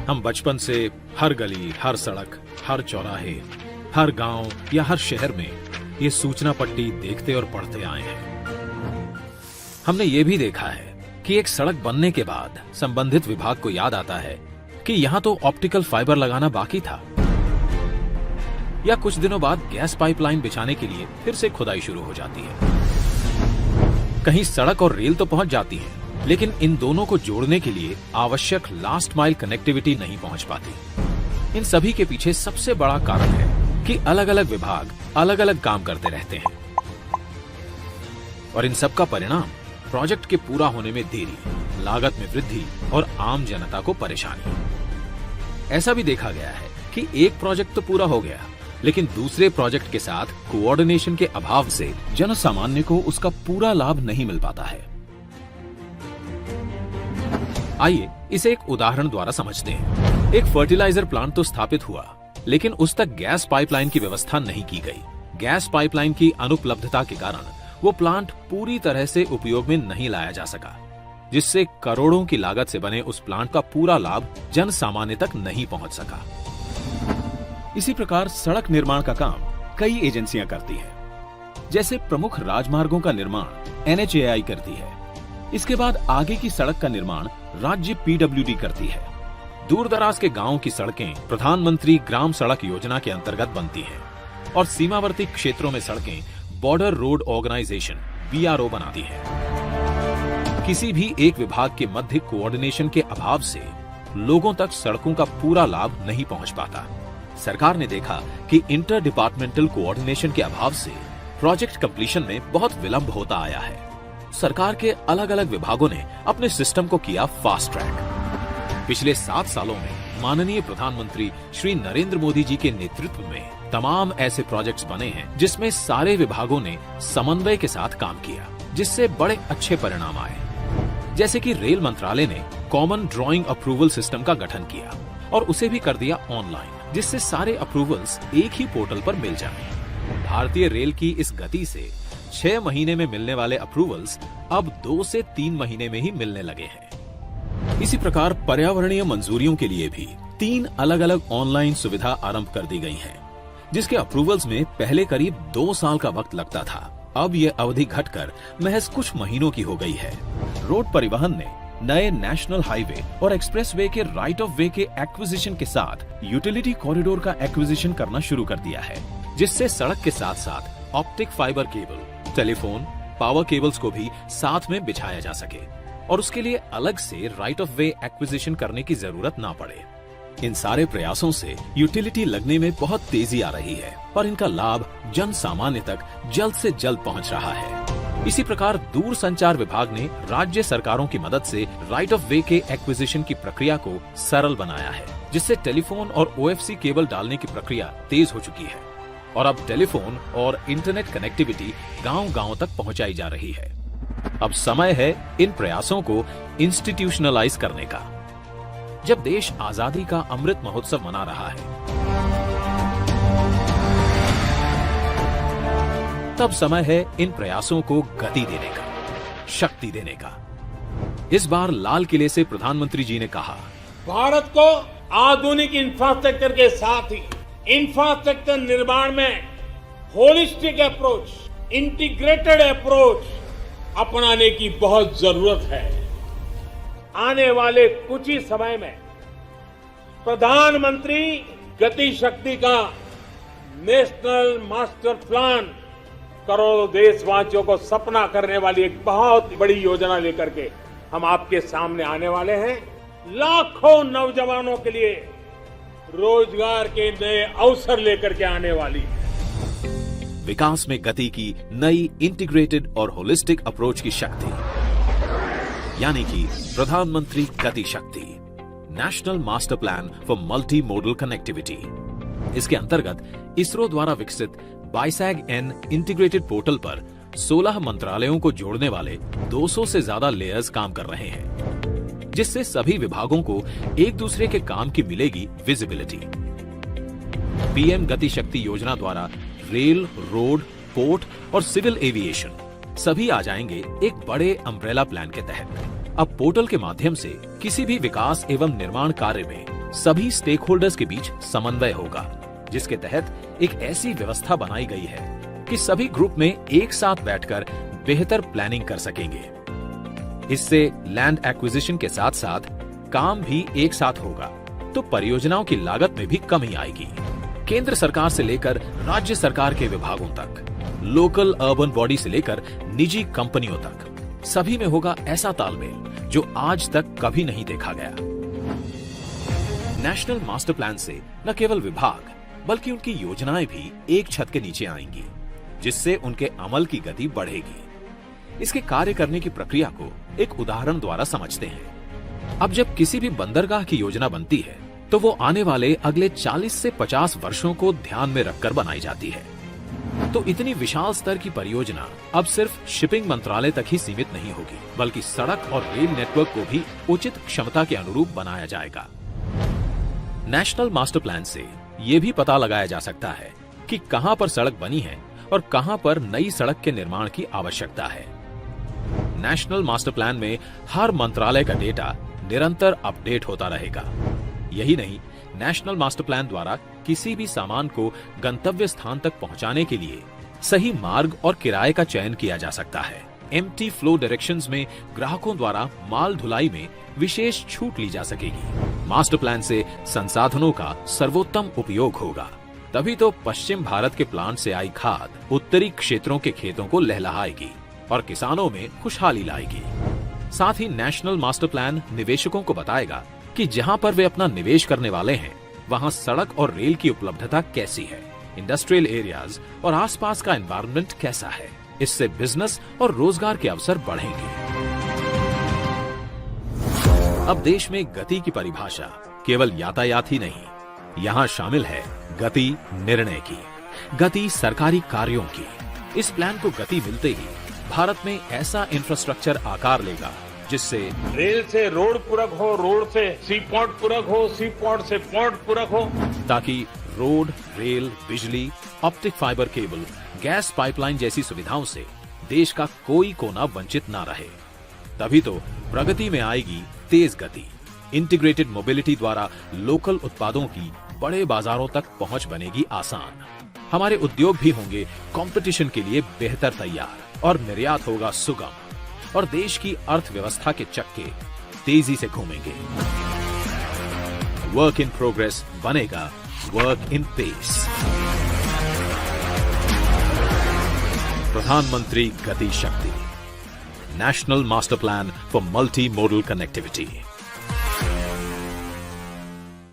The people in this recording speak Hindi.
हम बचपन से हर गली, हर सड़क, हर चौराहे, हर गांव या हर शहर में ये सूचना पट्टी देखते और पढ़ते आए हैं। हमने ये भी देखा है कि एक सड़क बनने के बाद संबंधित विभाग को याद आता है कि यहां तो ऑप्टिकल फाइबर लगाना बाकी था, या कुछ दिनों बाद गैस पाइपलाइन बिछाने के लिए फिर से खुदाई शुरू हो जाती है। कहीं सड़क और रेल तो पहुंच जाती है, लेकिन इन दोनों को जोड़ने के लिए आवश्यक लास्ट माइल कनेक्टिविटी नहीं पहुंच पाती। इन सभी के पीछे सबसे बड़ा कारण है कि अलग अलग विभाग अलग अलग काम करते रहते हैं, और इन सब का परिणाम प्रोजेक्ट के पूरा होने में देरी, लागत में वृद्धि और आम जनता को परेशानी। ऐसा भी देखा गया है कि एक प्रोजेक्ट तो पूरा हो गया, लेकिन दूसरे प्रोजेक्ट के साथ कोऑर्डिनेशन के अभाव से जनसामान्य को उसका पूरा लाभ नहीं मिल पाता है। आइए इसे एक उदाहरण द्वारा समझते हैं। एक फर्टिलाइजर प्लांट तो स्थापित हुआ, लेकिन उस तक गैस पाइपलाइन की व्यवस्था नहीं की गई। गैस पाइपलाइन की अनुपलब्धता के कारण वो प्लांट पूरी तरह से उपयोग में नहीं लाया जा सका, जिससे करोड़ों की लागत से बने उस प्लांट का पूरा लाभ जन सामान्य तक नहीं पहुंच सका। इसी प्रकार सड़क निर्माण का काम कई एजेंसियां करती हैं। जैसे प्रमुख राजमार्गों का निर्माण NHAI करती है। इसके बाद आगे की सड़क का निर्माण राज्य PWD करती है। दूर दराज के गांवों की सड़कें प्रधानमंत्री ग्राम सड़क योजना के अंतर्गत बनती हैं, और सीमावर्ती क्षेत्रों में सड़कें बॉर्डर रोड ऑर्गेनाइजेशन BRO बनाती है। किसी भी एक विभाग के मध्य कोऑर्डिनेशन के अभाव से लोगों तक सड़कों का पूरा लाभ नहीं पहुंच पाता। सरकार ने देखा कि इंटर डिपार्टमेंटल कोऑर्डिनेशन के अभाव से प्रोजेक्ट कंप्लीशन में बहुत विलंब होता आया है। सरकार के अलग अलग विभागों ने अपने सिस्टम को किया फास्ट ट्रैक। पिछले 7 सालों में माननीय प्रधानमंत्री श्री नरेंद्र मोदी जी के नेतृत्व में तमाम ऐसे प्रोजेक्ट्स बने हैं जिसमें सारे विभागों ने समन्वय के साथ काम किया, जिससे बड़े अच्छे परिणाम आए। जैसे कि रेल मंत्रालय ने कॉमन ड्राइंग अप्रूवल सिस्टम का गठन किया और उसे भी कर दिया ऑनलाइन, जिससे सारे अप्रूवल्स एक ही पोर्टल पर मिल जाएं। भारतीय रेल की इस गति से 6 महीने में मिलने वाले अप्रूवल्स अब 2 से 3 महीने में ही मिलने लगे हैं। इसी प्रकार पर्यावरणीय मंजूरियों के लिए भी 3 अलग अलग ऑनलाइन सुविधा आरंभ कर दी गई है, जिसके अप्रूवल्स में पहले करीब 2 साल का वक्त लगता था। अब यह अवधि घटकर महज कुछ महीनों की हो गई है। रोड परिवहन ने नए नेशनल हाईवे और एक्सप्रेसवे के राइट ऑफ वे के एक्विजिशन के साथ यूटिलिटी कॉरिडोर का एक्विजिशन करना शुरू कर दिया है, जिससे सड़क के साथ साथ optic fibre cable, telephone, power cables को भी साथ में बिछाया जा सके, और उसके लिए अलग से राइट ऑफ वे एक्विजिशन करने की जरूरत ना पड़े। इन सारे प्रयासों से यूटिलिटी लगने में बहुत तेजी आ रही है और इनका लाभ जन सामान्य तक जल्द से जल्द पहुंच रहा है। इसी प्रकार दूर संचार विभाग ने राज्य सरकारों की मदद से राइट ऑफ वे के एक्विजिशन की प्रक्रिया को सरल बनाया है, जिससे टेलीफोन और OFC केबल डालने की प्रक्रिया तेज हो चुकी है, और अब टेलीफोन और इंटरनेट कनेक्टिविटी गांव-गांव तक पहुंचाई जा रही है। अब समय है इन प्रयासों को इंस्टीट्यूशनलाइज करने का। जब देश आजादी का अमृत महोत्सव मना रहा है, तब समय है इन प्रयासों को गति देने का, शक्ति देने का। इस बार लाल किले से प्रधानमंत्री जी ने कहा, भारत को आधुनिक इंफ्रास्ट्रक्चर के साथ ही इंफ्रास्ट्रक्चर निर्माण में होलिस्टिक अप्रोच, इंटीग्रेटेड अप्रोच अपनाने की बहुत जरूरत है। आने वाले कुछ ही समय में प्रधानमंत्री गति शक्ति का नेशनल मास्टर प्लान करोड़ों देशवासियों को सपना करने वाली एक बहुत बड़ी योजना लेकर के हम आपके सामने आने वाले हैं। लाखों नौजवानों के लिए रोजगार के नए अवसर लेकर के आने वाली है। विकास में गति की नई इंटीग्रेटेड और होलिस्टिक अप्रोच की शक्ति, यानी कि प्रधानमंत्री गति शक्ति, national master plan for multi modal connectivity. इसके अंतर्गत इसरो द्वारा विकसित BISAG-N इंटीग्रेटेड पोर्टल पर 16 मंत्रालयों को जोड़ने वाले 200 से ज्यादा लेयर्स काम कर रहे हैं, जिससे सभी विभागों को एक दूसरे के काम की मिलेगी विजिबिलिटी। PM गति शक्ति योजना द्वारा रेल, रोड, पोर्ट और सिविल एविएशन सभी आ जाएंगे एक बड़े अम्ब्रेला प्लान के तहत। अब पोर्टल के माध्यम से किसी भी विकास एवं निर्माण कार्य में सभी स्टेक होल्डर्स के बीच समन्वय होगा, जिसके तहत एक ऐसी व्यवस्था बनाई गई है कि सभी ग्रुप में एक साथ बैठकर बेहतर प्लानिंग कर सकेंगे। इससे लैंड एक्विजिशन के साथ साथ काम भी एक साथ होगा, तो परियोजनाओं की लागत में भी कमी आएगी। केंद्र सरकार से लेकर राज्य सरकार के विभागों तक, लोकल अर्बन बॉडी से लेकर निजी कंपनियों तक, सभी में होगा ऐसा तालमेल जो आज तक कभी नहीं देखा गया। नेशनल मास्टर प्लान से न केवल विभाग बल्कि उनकी योजनाएं भी एक छत के नीचे आएंगी, जिससे उनके अमल की गति बढ़ेगी। इसके कार्य करने की प्रक्रिया को एक उदाहरण द्वारा समझते हैं। अब जब किसी भी बंदरगाह की योजना बनती है तो वो आने वाले अगले 40 से 50 वर्षों को ध्यान में रखकर बनाई जाती है। तो इतनी विशाल स्तर की परियोजना अब सिर्फ शिपिंग मंत्रालय तक ही सीमित नहीं होगी, बल्कि सड़क और रेल नेटवर्क को भी उचित क्षमता के अनुरूप बनाया जाएगा। नेशनल मास्टर प्लान से ये भी पता लगाया जा सकता है कि कहां पर सड़क बनी है और कहां पर नई सड़क के निर्माण की आवश्यकता है। नेशनल मास्टर प्लान में हर मंत्रालय का डेटा निरंतर अपडेट होता रहेगा। यही नहीं, नेशनल मास्टर प्लान द्वारा किसी भी सामान को गंतव्य स्थान तक पहुंचाने के लिए सही मार्ग और किराए का चयन किया जा सकता है। एम्प्टी फ्लो डायरेक्शंस में ग्राहकों द्वारा माल ढुलाई में विशेष छूट ली जा सकेगी। मास्टर प्लान से संसाधनों का सर्वोत्तम उपयोग होगा, तभी तो पश्चिम भारत के प्लांट से आई खाद उत्तरी क्षेत्रों के खेतों को लहलहाएगी और किसानों में खुशहाली लाएगी। साथ ही नेशनल मास्टर प्लान निवेशकों को बताएगा कि जहां पर वे अपना निवेश करने वाले हैं, वहां सड़क और रेल की उपलब्धता कैसी है, इंडस्ट्रियल एरियाज और आसपास का एनवायरनमेंट कैसा है। इससे बिजनेस और रोजगार के अवसर बढ़ेंगे। अब देश में गति की परिभाषा केवल यातायात ही नहीं, यहाँ शामिल है गति निर्णय की, गति सरकारी कार्यों की। इस प्लान को गति मिलते ही भारत में ऐसा इंफ्रास्ट्रक्चर आकार लेगा जिससे रेल से रोड पूरक हो, रोड से सी पोर्ट पूरक हो, सी पोर्ट से पोर्ट पूरक हो, ताकि रोड, रेल, बिजली, optic fibre cable, gas pipeline जैसी सुविधाओं से देश का कोई कोना वंचित ना रहे। तभी तो प्रगति में आएगी तेज गति। इंटीग्रेटेड मोबिलिटी द्वारा लोकल उत्पादों की बड़े बाजारों तक पहुंच बनेगी आसान। हमारे उद्योग भी होंगे कंपटीशन के लिए बेहतर तैयार और निर्यात होगा सुगम, और देश की अर्थव्यवस्था के चक्के तेजी से घूमेंगे। वर्क इन प्रोग्रेस बनेगा वर्क इन पेस। प्रधानमंत्री गति शक्ति, national master plan for multi modal connectivity.